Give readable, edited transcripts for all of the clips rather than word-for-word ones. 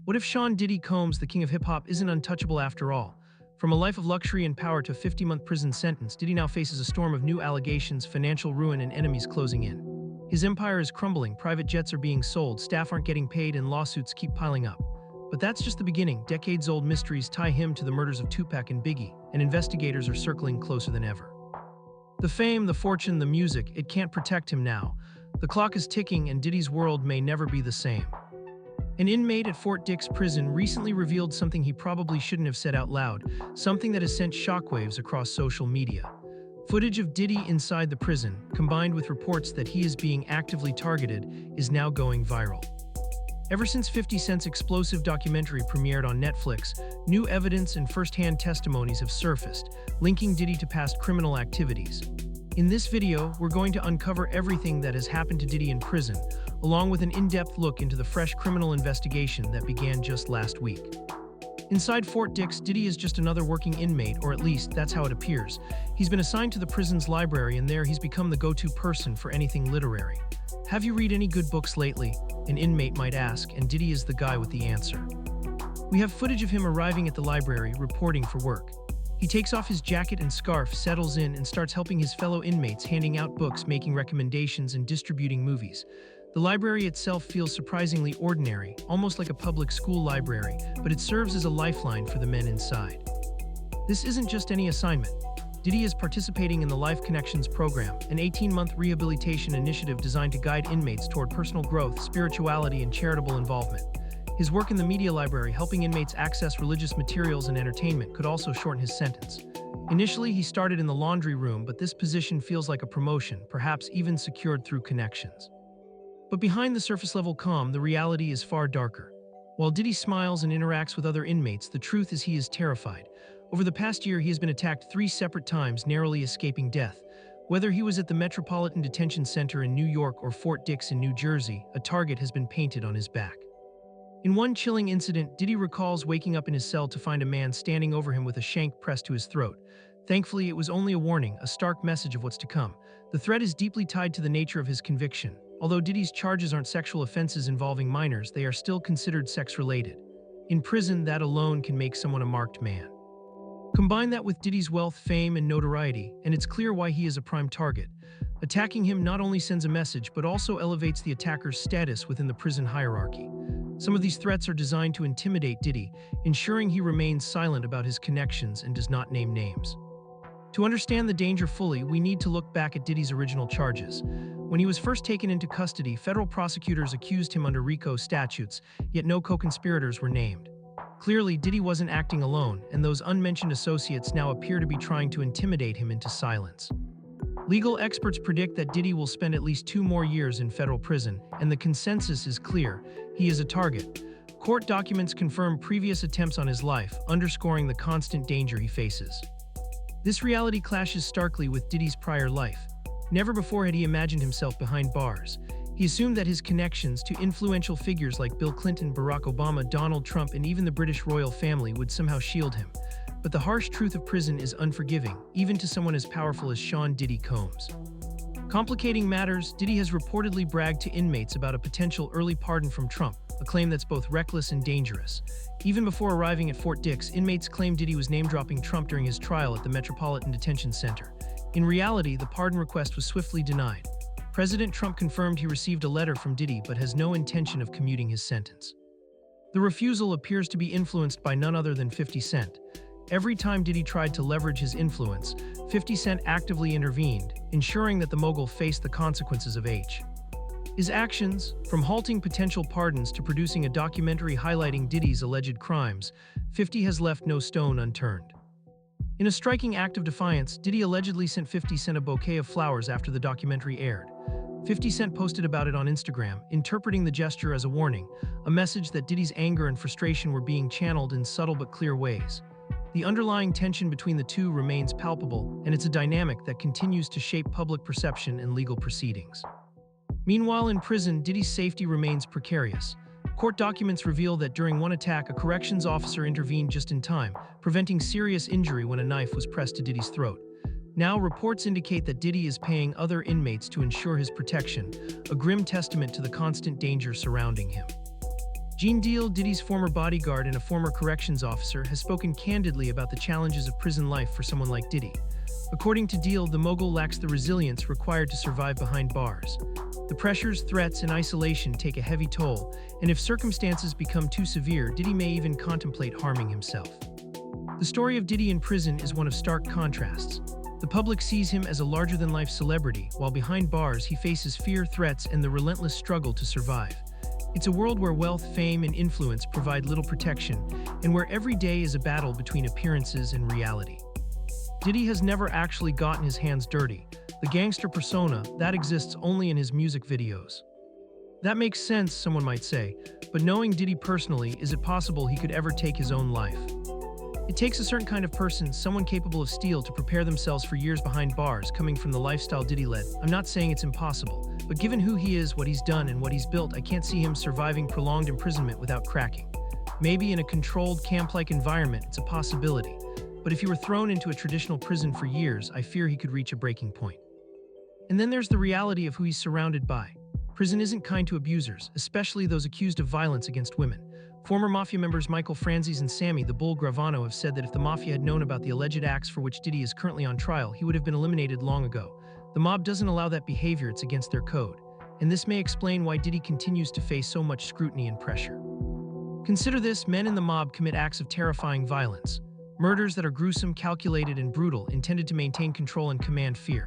What if Sean Diddy Combs, the king of hip-hop, isn't untouchable after all? From a life of luxury and power to a 50-month prison sentence, Diddy now faces a storm of new allegations, financial ruin, and enemies closing in. His empire is crumbling, private jets are being sold, staff aren't getting paid, and lawsuits keep piling up. But that's just the beginning. Decades-old mysteries tie him to the murders of Tupac and Biggie, and investigators are circling closer than ever. The fame, the fortune, the music, it can't protect him now. The clock is ticking, and Diddy's world may never be the same. An inmate at Fort Dix prison recently revealed something he probably shouldn't have said out loud, something that has sent shockwaves across social media. Footage of Diddy inside the prison, combined with reports that he is being actively targeted, is now going viral. Ever since 50 Cent's explosive documentary premiered on Netflix, new evidence and first-hand testimonies have surfaced, linking Diddy to past criminal activities. In this video, we're going to uncover everything that has happened to Diddy in prison, along with an in-depth look into the fresh criminal investigation that began just last week. Inside Fort Dix, Diddy is just another working inmate, or at least that's how it appears. He's been assigned to the prison's library, and there he's become the go-to person for anything literary. Have you read any good books lately? An inmate might ask, and Diddy is the guy with the answer. We have footage of him arriving at the library, reporting for work. He takes off his jacket and scarf, settles in, and starts helping his fellow inmates, handing out books, making recommendations, and distributing movies. The library itself feels surprisingly ordinary, almost like a public school library, but it serves as a lifeline for the men inside. This isn't just any assignment. Diddy is participating in the Life Connections program, an 18-month rehabilitation initiative designed to guide inmates toward personal growth, spirituality, and charitable involvement. His work in the media library, helping inmates access religious materials and entertainment, could also shorten his sentence. Initially, he started in the laundry room, but this position feels like a promotion, perhaps even secured through connections. But behind the surface-level calm, the reality is far darker. While Diddy smiles and interacts with other inmates, the truth is he is terrified. Over the past year, he has been attacked 3 separate times, narrowly escaping death. Whether he was at the Metropolitan Detention Center in New York or Fort Dix in New Jersey, a target has been painted on his back. In one chilling incident, Diddy recalls waking up in his cell to find a man standing over him with a shank pressed to his throat. Thankfully, it was only a warning, a stark message of what's to come. The threat is deeply tied to the nature of his conviction. Although Diddy's charges aren't sexual offenses involving minors, they are still considered sex-related. In prison, that alone can make someone a marked man. Combine that with Diddy's wealth, fame, and notoriety, and it's clear why he is a prime target. Attacking him not only sends a message, but also elevates the attacker's status within the prison hierarchy. Some of these threats are designed to intimidate Diddy, ensuring he remains silent about his connections and does not name names. To understand the danger fully, we need to look back at Diddy's original charges. When he was first taken into custody, federal prosecutors accused him under RICO statutes, yet no co-conspirators were named. Clearly, Diddy wasn't acting alone, and those unmentioned associates now appear to be trying to intimidate him into silence. Legal experts predict that Diddy will spend at least 2 more years in federal prison, and the consensus is clear: he is a target. Court documents confirm previous attempts on his life, underscoring the constant danger he faces. This reality clashes starkly with Diddy's prior life. Never before had he imagined himself behind bars. He assumed that his connections to influential figures like Bill Clinton, Barack Obama, Donald Trump, and even the British royal family would somehow shield him. But the harsh truth of prison is unforgiving, even to someone as powerful as Sean Diddy Combs. Complicating matters, Diddy has reportedly bragged to inmates about a potential early pardon from Trump, a claim that's both reckless and dangerous. Even before arriving at Fort Dix, inmates claimed Diddy was name-dropping Trump during his trial at the Metropolitan Detention Center. In reality, the pardon request was swiftly denied. President Trump confirmed he received a letter from Diddy but has no intention of commuting his sentence. The refusal appears to be influenced by none other than 50 Cent. Every time Diddy tried to leverage his influence, 50 Cent actively intervened, ensuring that the mogul faced the consequences of his actions, from halting potential pardons to producing a documentary highlighting Diddy's alleged crimes, 50 has left no stone unturned. In a striking act of defiance, Diddy allegedly sent 50 Cent a bouquet of flowers after the documentary aired. 50 Cent posted about it on Instagram, interpreting the gesture as a warning, a message that Diddy's anger and frustration were being channeled in subtle but clear ways. The underlying tension between the two remains palpable, and it's a dynamic that continues to shape public perception and legal proceedings. Meanwhile, in prison, Diddy's safety remains precarious. Court documents reveal that during one attack, a corrections officer intervened just in time, preventing serious injury when a knife was pressed to Diddy's throat. Now, reports indicate that Diddy is paying other inmates to ensure his protection, a grim testament to the constant danger surrounding him. Gene Deal, Diddy's former bodyguard and a former corrections officer, has spoken candidly about the challenges of prison life for someone like Diddy. According to Deal, the mogul lacks the resilience required to survive behind bars. The pressures, threats, and isolation take a heavy toll, and if circumstances become too severe, Diddy may even contemplate harming himself. The story of Diddy in prison is one of stark contrasts. The public sees him as a larger-than-life celebrity, while behind bars he faces fear, threats, and the relentless struggle to survive. It's a world where wealth, fame, and influence provide little protection, and where every day is a battle between appearances and reality. Diddy has never actually gotten his hands dirty. The gangster persona, that exists only in his music videos. That makes sense, someone might say, but knowing Diddy personally, is it possible he could ever take his own life? It takes a certain kind of person, someone capable of steel, to prepare themselves for years behind bars, coming from the lifestyle Diddy led. I'm not saying it's impossible, but given who he is, what he's done, and what he's built, I can't see him surviving prolonged imprisonment without cracking. Maybe in a controlled, camp-like environment, it's a possibility. But if he were thrown into a traditional prison for years, I fear he could reach a breaking point. And then there's the reality of who he's surrounded by. Prison isn't kind to abusers, especially those accused of violence against women. Former Mafia members Michael Franzese and Sammy the Bull Gravano have said that if the Mafia had known about the alleged acts for which Diddy is currently on trial, he would have been eliminated long ago. The mob doesn't allow that behavior, it's against their code. And this may explain why Diddy continues to face so much scrutiny and pressure. Consider this: men in the mob commit acts of terrifying violence. Murders that are gruesome, calculated, and brutal, intended to maintain control and command fear.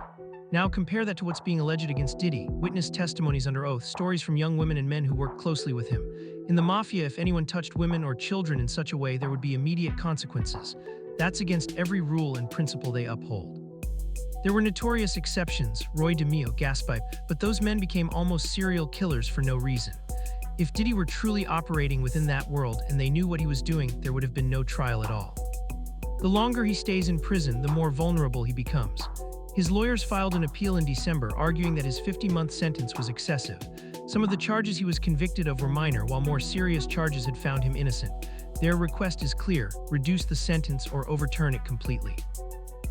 Now compare that to what's being alleged against Diddy: witness testimonies under oath, stories from young women and men who worked closely with him. In the Mafia, if anyone touched women or children in such a way, there would be immediate consequences. That's against every rule and principle they uphold. There were notorious exceptions, Roy DeMeo, Gaspipe, but those men became almost serial killers for no reason. If Diddy were truly operating within that world and they knew what he was doing, there would have been no trial at all. The longer he stays in prison, the more vulnerable he becomes. His lawyers filed an appeal in December, arguing that his 50-month sentence was excessive. Some of the charges he was convicted of were minor, while more serious charges had found him innocent. Their request is clear: reduce the sentence or overturn it completely.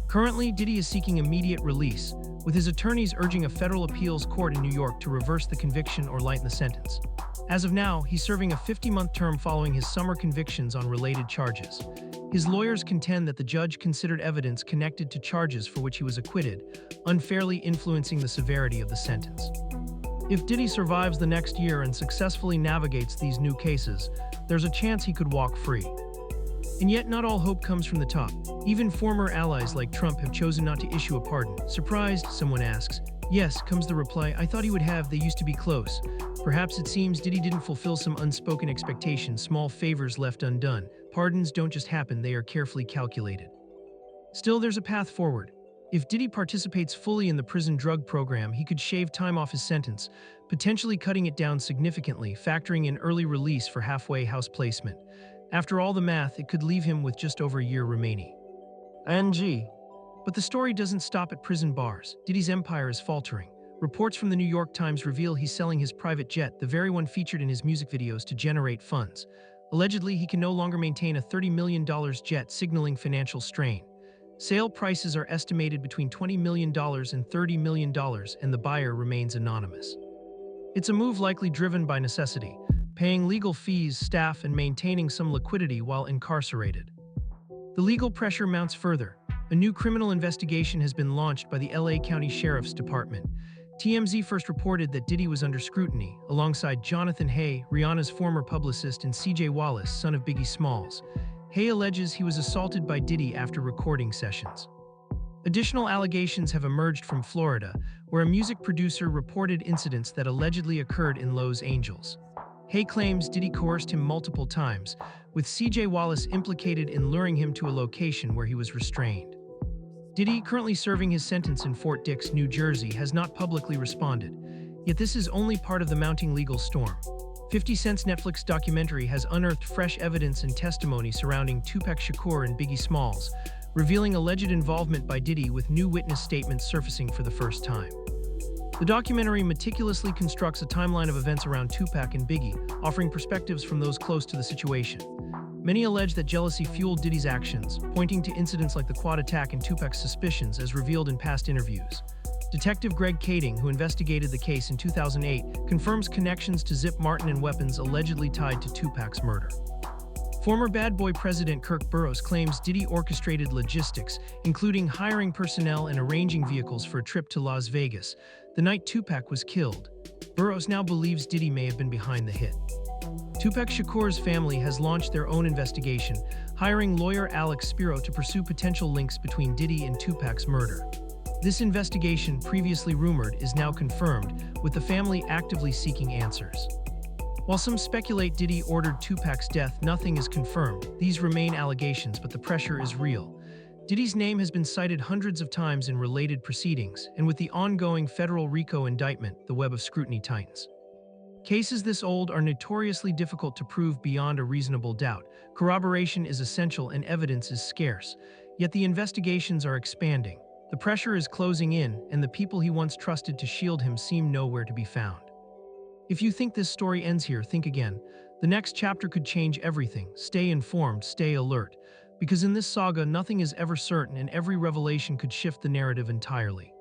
Currently, Diddy is seeking immediate release, with his attorneys urging a federal appeals court in New York to reverse the conviction or lighten the sentence. As of now, he's serving a 50-month term following his summer convictions on related charges. His lawyers contend that the judge considered evidence connected to charges for which he was acquitted, unfairly influencing the severity of the sentence. If Diddy survives the next year and successfully navigates these new cases, there's a chance he could walk free. And yet, not all hope comes from the top. Even former allies like Trump have chosen not to issue a pardon. Surprised, someone asks. Yes, comes the reply, I thought he would have, they used to be close. Perhaps it seems Diddy didn't fulfill some unspoken expectation, small favors left undone. Pardons don't just happen, they are carefully calculated. Still, there's a path forward. If Diddy participates fully in the prison drug program, he could shave time off his sentence, potentially cutting it down significantly, factoring in early release for halfway house placement. After all the math, it could leave him with just over a year remaining. NG. But the story doesn't stop at prison bars. Diddy's empire is faltering. Reports from the New York Times reveal he's selling his private jet, the very one featured in his music videos, to generate funds. Allegedly, he can no longer maintain a $30 million jet, signaling financial strain. Sale prices are estimated between $20 million and $30 million, and the buyer remains anonymous. It's a move likely driven by necessity, paying legal fees, staff, and maintaining some liquidity while incarcerated. The legal pressure mounts further. A new criminal investigation has been launched by the LA County Sheriff's Department. TMZ first reported that Diddy was under scrutiny, alongside Jonathan Hay, Rihanna's former publicist, and CJ Wallace, son of Biggie Smalls. Hay alleges he was assaulted by Diddy after recording sessions. Additional allegations have emerged from Florida, where a music producer reported incidents that allegedly occurred in Los Angeles. Hay claims Diddy coerced him multiple times, with CJ Wallace implicated in luring him to a location where he was restrained. Diddy, currently serving his sentence in Fort Dix, New Jersey, has not publicly responded. Yet this is only part of the mounting legal storm. 50 Cent's Netflix documentary has unearthed fresh evidence and testimony surrounding Tupac Shakur and Biggie Smalls, revealing alleged involvement by Diddy, with new witness statements surfacing for the first time. The documentary meticulously constructs a timeline of events around Tupac and Biggie, offering perspectives from those close to the situation. Many allege that jealousy fueled Diddy's actions, pointing to incidents like the quad attack and Tupac's suspicions as revealed in past interviews. Detective Greg Kading, who investigated the case in 2008, confirms connections to Zip Martin and weapons allegedly tied to Tupac's murder. Former Bad Boy president Kirk Burroughs claims Diddy orchestrated logistics, including hiring personnel and arranging vehicles for a trip to Las Vegas, the night Tupac was killed. Burroughs now believes Diddy may have been behind the hit. Tupac Shakur's family has launched their own investigation, hiring lawyer Alex Spiro to pursue potential links between Diddy and Tupac's murder. This investigation, previously rumored, is now confirmed, with the family actively seeking answers. While some speculate Diddy ordered Tupac's death, nothing is confirmed. These remain allegations, but the pressure is real. Diddy's name has been cited hundreds of times in related proceedings, and with the ongoing federal RICO indictment, the web of scrutiny tightens. Cases this old are notoriously difficult to prove beyond a reasonable doubt. Corroboration is essential and evidence is scarce. Yet the investigations are expanding. The pressure is closing in, and the people he once trusted to shield him seem nowhere to be found. If you think this story ends here, think again. The next chapter could change everything. Stay informed, stay alert. Because in this saga, nothing is ever certain and every revelation could shift the narrative entirely.